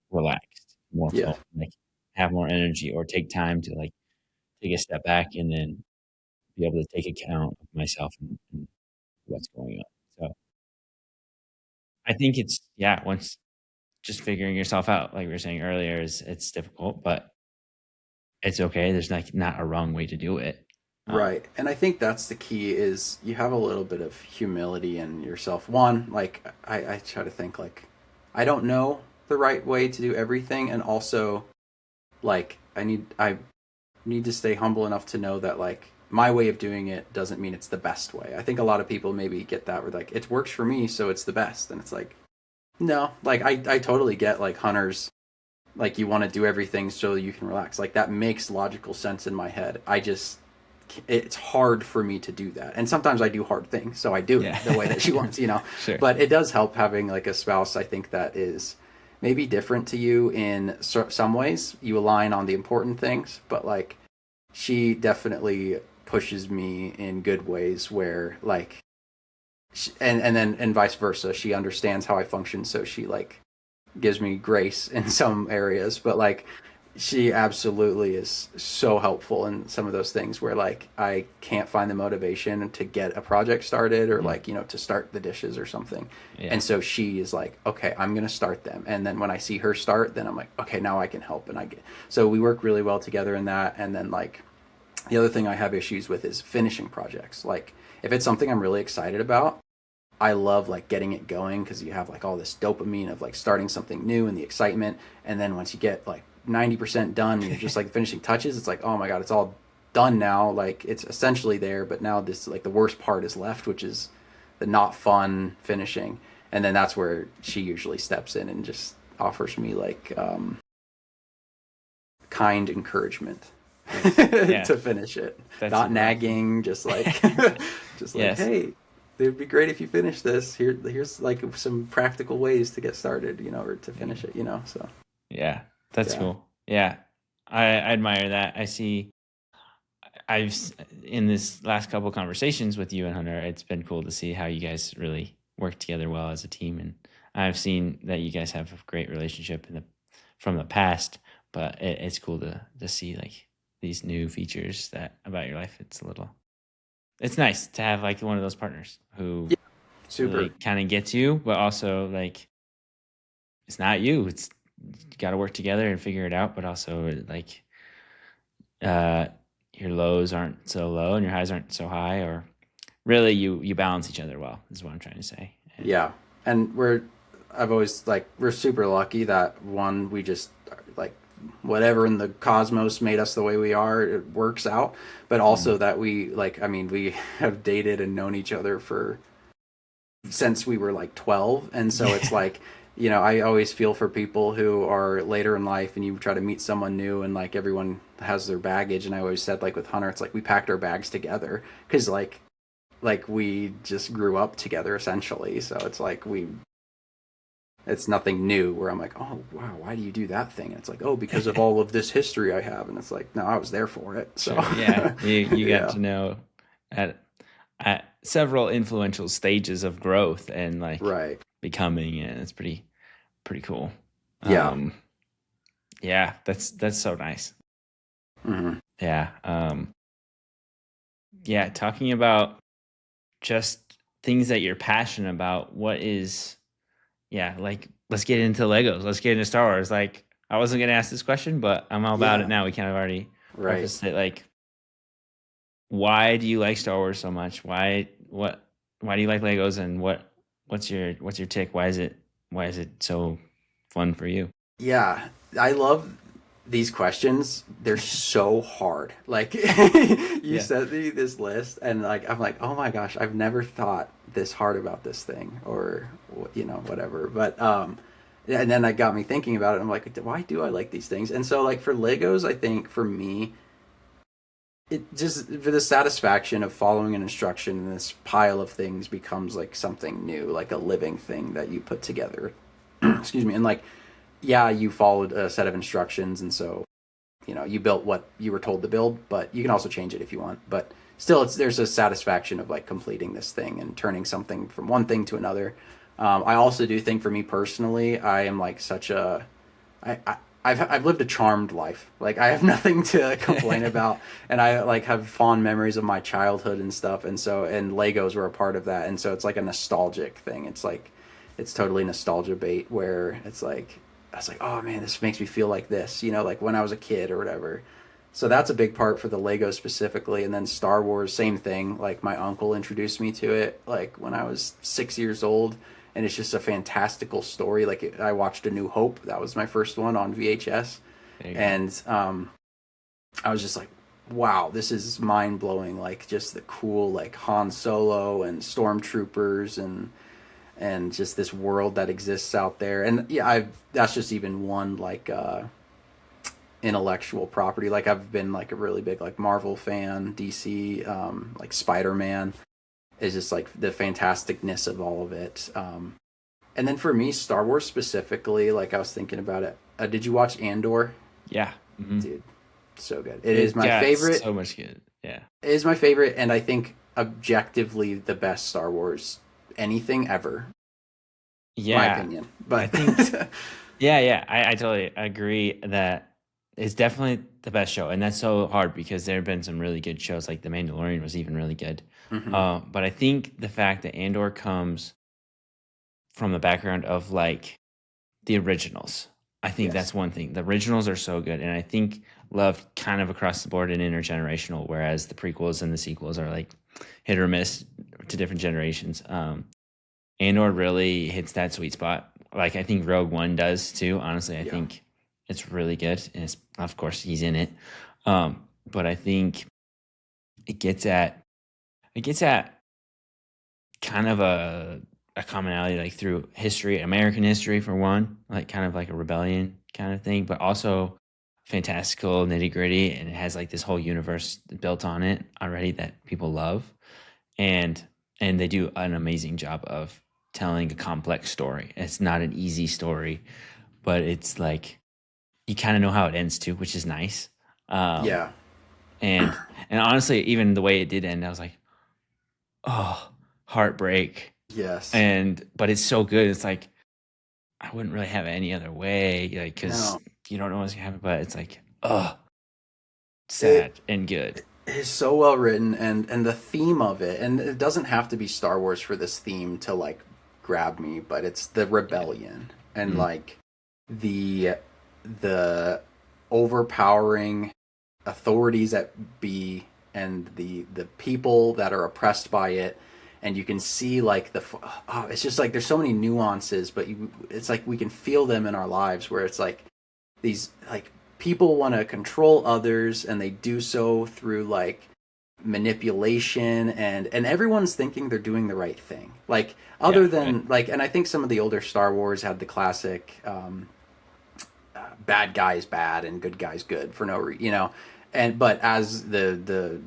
relaxed, more Yeah. flow, like have more energy, or take time to like take a step back and then be able to take account of myself and what's going on. So I think it's, yeah, once just figuring yourself out, like we were saying earlier, is it's difficult, but it's okay. There's like not a wrong way to do it. Right. And I think that's the key is you have a little bit of humility in yourself. One, like I try to think like I don't know the right way to do everything, and also like I need to stay humble enough to know that like my way of doing it doesn't mean it's the best way. I think a lot of people maybe get that where like it works for me so it's the best, and it's like no, like I totally get like Hunter's like you want to do everything so you can relax. Like that makes logical sense in my head. It's hard for me to do that, and sometimes I do hard things, so I do it the way that she wants, Sure. But it does help having like a spouse, I think, that is maybe different to you in some ways. You align on the important things, but like she definitely pushes me in good ways where like and vice versa. She understands how I function, so she like gives me grace in some areas, but like she absolutely is so helpful in some of those things where like I can't find the motivation to get a project started, or like to start the dishes or something. And so she is like, okay, I'm gonna start them, and then when I see her start, then I'm like, okay, now I can help. And so we work really well together in that. And then like the other thing I have issues with is finishing projects. Like if it's something I'm really excited about, I love like getting it going, because you have like all this dopamine of like starting something new and the excitement. And then once you get like 90% done, you're just like finishing touches, it's like, oh my god, it's all done now. Like it's essentially there, but now this like the worst part is left, which is the not fun finishing. And then that's where she usually steps in and just offers me like kind encouragement Yeah. to finish it. That's Not super nagging, just like just like, Yes. hey, it would be great if you finish this. Here's like some practical ways to get started, or to finish it, So Yeah. That's yeah. cool. Yeah. I admire that. I see in this last couple conversations with you and Hunter, it's been cool to see how you guys really work together well as a team. And I've seen that you guys have a great relationship from the past, but it's cool to see like these new features that about your life. It's nice to have like one of those partners who Yeah, super. really kind of gets you, but also like it's not you. It's you got to work together and figure it out, but also like uh, your lows aren't so low and your highs aren't so high, or really you balance each other well is what I'm trying to say. And Yeah. And I've always like, we're super lucky that one, we just like whatever in the cosmos made us the way we are, it works out. But also that we like, I mean, we have dated and known each other since we were like 12. And so it's like, I always feel for people who are later in life and you try to meet someone new and like everyone has their baggage. And I always said like with Hunter, it's like we packed our bags together because like we just grew up together essentially. So it's like it's nothing new where I'm like, oh wow, why do you do that thing? And it's like, oh, because of all of this history I have. And it's like, no, I was there for it. So sure, yeah, you got Yeah. to know at several influential stages of growth and like Right. becoming, and it's pretty cool. Yeah. Yeah, that's so nice. Hmm. Yeah. Yeah, talking about just things that you're passionate about. Like let's get into Legos. Let's get into Star Wars. Like I wasn't gonna ask this question, but I'm all about it Yeah. now. We kind of already Right. prefaced it. Like, why do you like Star Wars so much? Why do you like Legos, and what's your tick? Why is it so fun for you? Yeah. I love these questions. They're so hard. Like you Yeah. sent me this list and like I'm like, oh my gosh, I've never thought this hard about this thing or whatever. But yeah, and then that got me thinking about it. I'm like, why do I like these things? And so like for Legos, I think for me, it just for the satisfaction of following an instruction and this pile of things becomes like something new, like a living thing that you put together. Excuse me. And like, yeah, you followed a set of instructions, and so you built what you were told to build, but you can also change it if you want. But still, there's a satisfaction of like completing this thing and turning something from one thing to another. I also do think for me personally, I am like such a I've lived a charmed life. Like I have nothing to complain about, and I like have fond memories of my childhood and stuff. And Legos were a part of that. And so it's like a nostalgic thing. It's like it's totally nostalgia bait where it's like I was like, oh man, this makes me feel like this, like when I was a kid or whatever. So that's a big part for the Lego specifically. And then Star Wars, same thing. Like my uncle introduced me to it like when I was 6 years old. And it's just a fantastical story. Like I watched A New Hope. That was my first one on VHS. And I was just like, wow, this is mind blowing. Like just the cool like Han Solo and stormtroopers and just this world that exists out there. And yeah, that's just even one like intellectual property. Like I've been like a really big like Marvel fan, DC, like Spider-Man is just like the fantasticness of all of it. And then for me, Star Wars specifically, like I was thinking about it. Did you watch Andor? Yeah. Mm-hmm. Dude, so good. It is my favorite. So much good. Yeah. It is my favorite, and I think objectively the best Star Wars anything ever. Yeah. My opinion. But I think yeah. I totally agree that it's definitely the best show. And that's so hard because there have been some really good shows, like The Mandalorian was even really good. Mhm. But I think the fact that Andor comes from the background of like the originals, I think Yes. that's one thing. The originals are so good, and I think loved kind of across the board and intergenerational, whereas the prequels and the sequels are like hit or miss to different generations. Andor really hits that sweet spot. Like I think Rogue One does too. Honestly, I Yeah. think it's really good, and of course he's in it. But I think it gets at kind of a commonality like through history, American history for one, like kind of like a rebellion kind of thing, but also fantastical nitty gritty, and it has like this whole universe built on it already that people love, and they do an amazing job of telling a complex story. It's not an easy story, but it's like you kind of know how it ends too, which is nice. Um, Yeah. and honestly, even the way it did end, I was like, oh, heartbreak. Yes. And but it's so good. It's like I wouldn't really have it any other way, like because No. you don't know what's gonna happen. But it's like, oh, It sad and good. is so well written, and the theme of it, and it doesn't have to be Star Wars for this theme to like grab me, but it's the Yeah. rebellion and Mm. like the the overpowering authorities at be, and the people that are oppressed by it, and you can see like it's just like there's so many nuances, but it's like we can feel them in our lives where it's like these like people want to control others, and they do so through like manipulation, and everyone's thinking they're doing the right thing, like other Yeah, right. than like, and I think some of the older Star Wars had the classic bad guys bad and good guys good for no reason, and but as the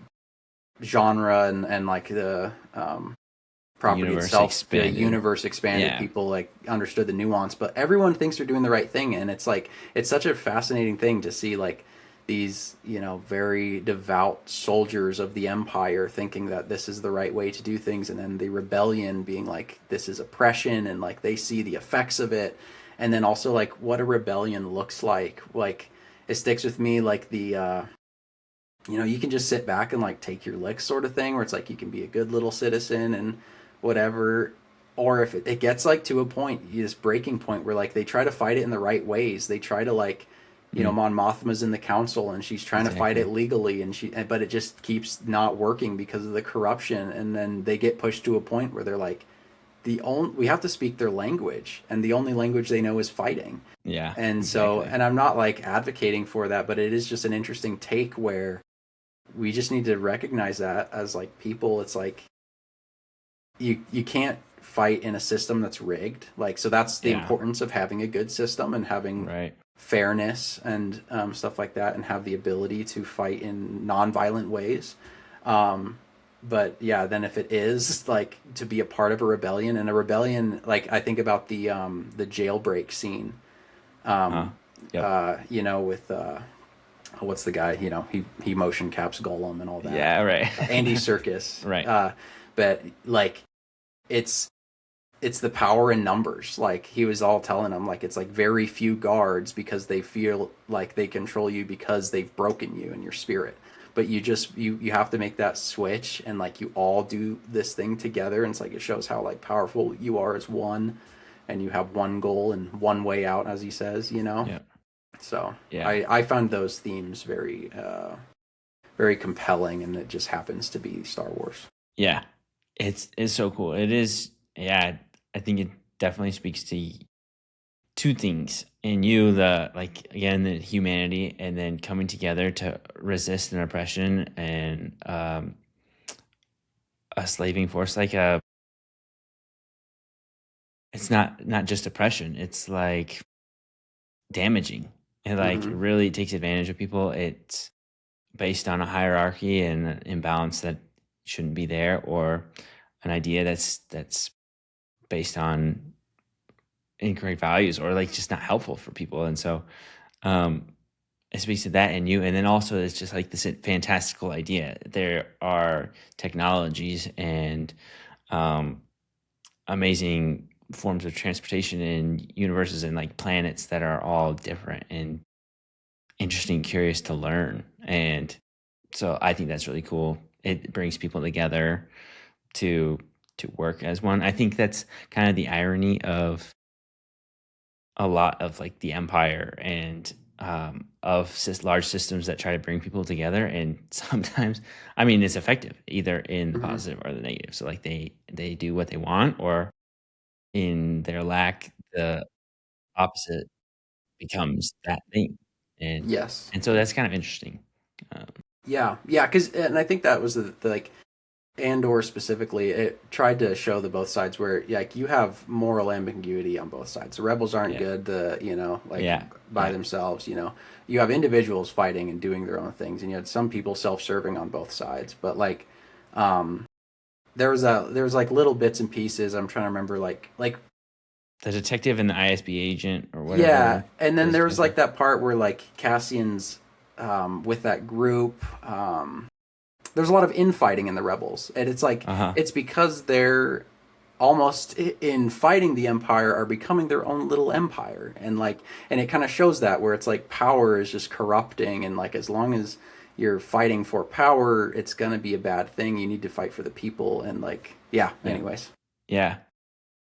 genre and like the The property universe itself, the expanded. universe expanded, Yeah. people like understood the nuance, but everyone thinks they're doing the right thing, and it's like it's such a fascinating thing to see like these very devout soldiers of the empire thinking that this is the right way to do things, and then the rebellion being like this is oppression, and like they see the effects of it, and then also like what a rebellion looks like it sticks with me like the you can just sit back and like take your licks sort of thing, where it's like you can be a good little citizen and whatever. Or if it gets like to a point, this breaking point where like they try to fight it in the right ways, they try to like Mm, Mon Mothma's in the council and she's trying to fight it exactly. legally, but it just keeps not working because of the corruption, and then they get pushed to a point where they're like we have to speak their language, and the only language they know is fighting. Yeah, And so, exactly. and I'm not like advocating for that, but it is just an interesting take where we just need to recognize that as like people. It's like you can't fight in a system that's rigged, like, so that's the Yeah, importance of having a good system and having right. fairness and stuff like that, and have the ability to fight in non-violent ways. um, but yeah, then if it is like to be a part of a rebellion, and a rebellion, like I think about the jailbreak scene, Uh-huh. Yep. with what's the guy, he motion caps Gollum and all that, Yeah, right. Andy Serkis. Right. But like it's it's the power in numbers. Like he was all telling them, like it's like very few guards because they feel like they control you because they've broken you and your spirit. But you have to make that switch, and like you all do this thing together, and it's like it shows how like powerful you are as one, and you have one goal and one way out, as he says. Yep. So Yeah. I found those themes very very compelling, and it just happens to be Star Wars. Yeah. It's so cool. It is. Yeah, I think it definitely speaks to two things in you, the like again the humanity, and then coming together to resist an oppression and a slaving force, like a it's not just oppression, it's like damaging. It like Mm-hmm. really takes advantage of people. It's based on a hierarchy and an imbalance that shouldn't be there, or an idea that's based on incorrect values, or like just not helpful for people. And so um it speaks to that in you. And then also it's just like this fantastical idea. There are technologies and um amazing forms of transportation and universes and like planets that are all different and interesting, curious to learn. And so I think that's really cool. It brings people together to work as one. I think that's kind of the irony of a lot of like the empire and of large systems that try to bring people together. And sometimes, I mean, it's effective either in the Mm-hmm. positive or the negative. So like they do what they want, or in their lack, the opposite becomes that thing. And Yes. so that's kind of interesting. Um, Yeah, yeah, because and I think that was the like and or specifically, it tried to show the both sides where like you have moral ambiguity on both sides. The rebels aren't Yeah. good, like Yeah. by Yeah. themselves. You have individuals fighting and doing their own things, and you had some people self-serving on both sides. But like, there was like little bits and pieces. I'm trying to remember like The detective and the ISB agent or whatever. yeah, and then Those there was guys like that part where like Cassian's with that group. There's a lot of infighting in the rebels, and it's like Uh-huh. it's because they're almost in fighting the empire are becoming their own little empire, and it kind of shows that where it's like power is just corrupting, and like as long as you're fighting for power, it's gonna be a bad thing. You need to fight for the people, and like yeah. Anyways, Yeah.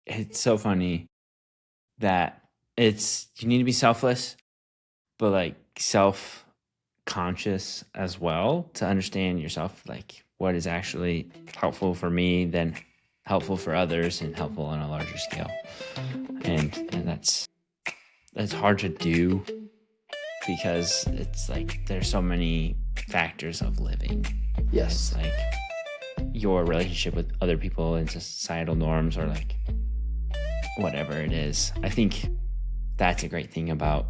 It's so funny that you need to be selfless, but like self-conscious as well to understand yourself, like what is actually helpful for me, then helpful for others and helpful on a larger scale. And that's hard to do because it's like there's so many factors of living. yes, It's like your relationship with other people and societal norms or like whatever it is. I think that's a great thing about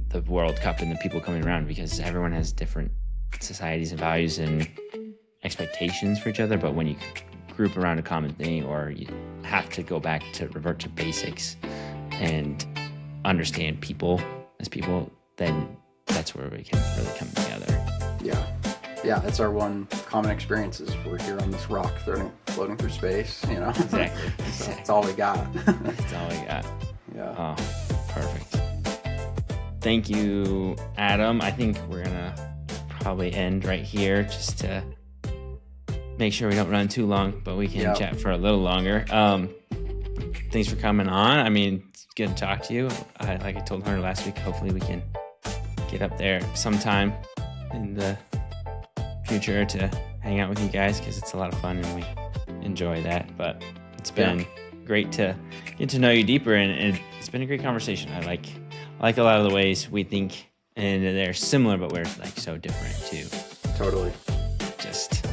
the World Cup and the people coming around because everyone has different societies and values and expectations for each other. But when you group around a common thing or you have to go back to revert to basics and understand people as people, then that's where we can really come together. yeah. It's our one common experience is we're here on this rock floating through space. Exactly. So that's all we got. That's all we got. Yeah. Oh, perfect. Thank you, Adam. I think we're gonna probably end right here just to make sure we don't run too long, but we can chat for a little longer. Thanks for coming on. I mean, it's good to talk to you. Like I told Hunter last week, hopefully we can get up there sometime in the future to hang out with you guys because it's a lot of fun and we enjoy that. But it's been great to get to know you deeper, and it's been a great conversation. I like a lot of the ways we think, and they're similar, but we're like so different too. Totally. Just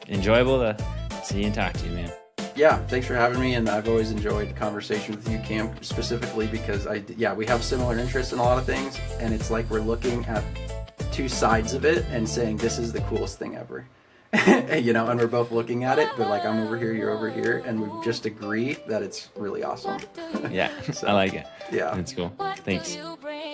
enjoyable to see you and talk to you, man. Yeah, thanks for having me, and I've always enjoyed conversation with you, Cam, specifically because we have similar interests in a lot of things, and it's like we're looking at two sides of it and saying this is the coolest thing ever. And we're both looking at it, but like I'm over here, you're over here, and we just agree that it's really awesome. Yeah, So, I like it. Yeah. That's cool. What do Thanks. you bring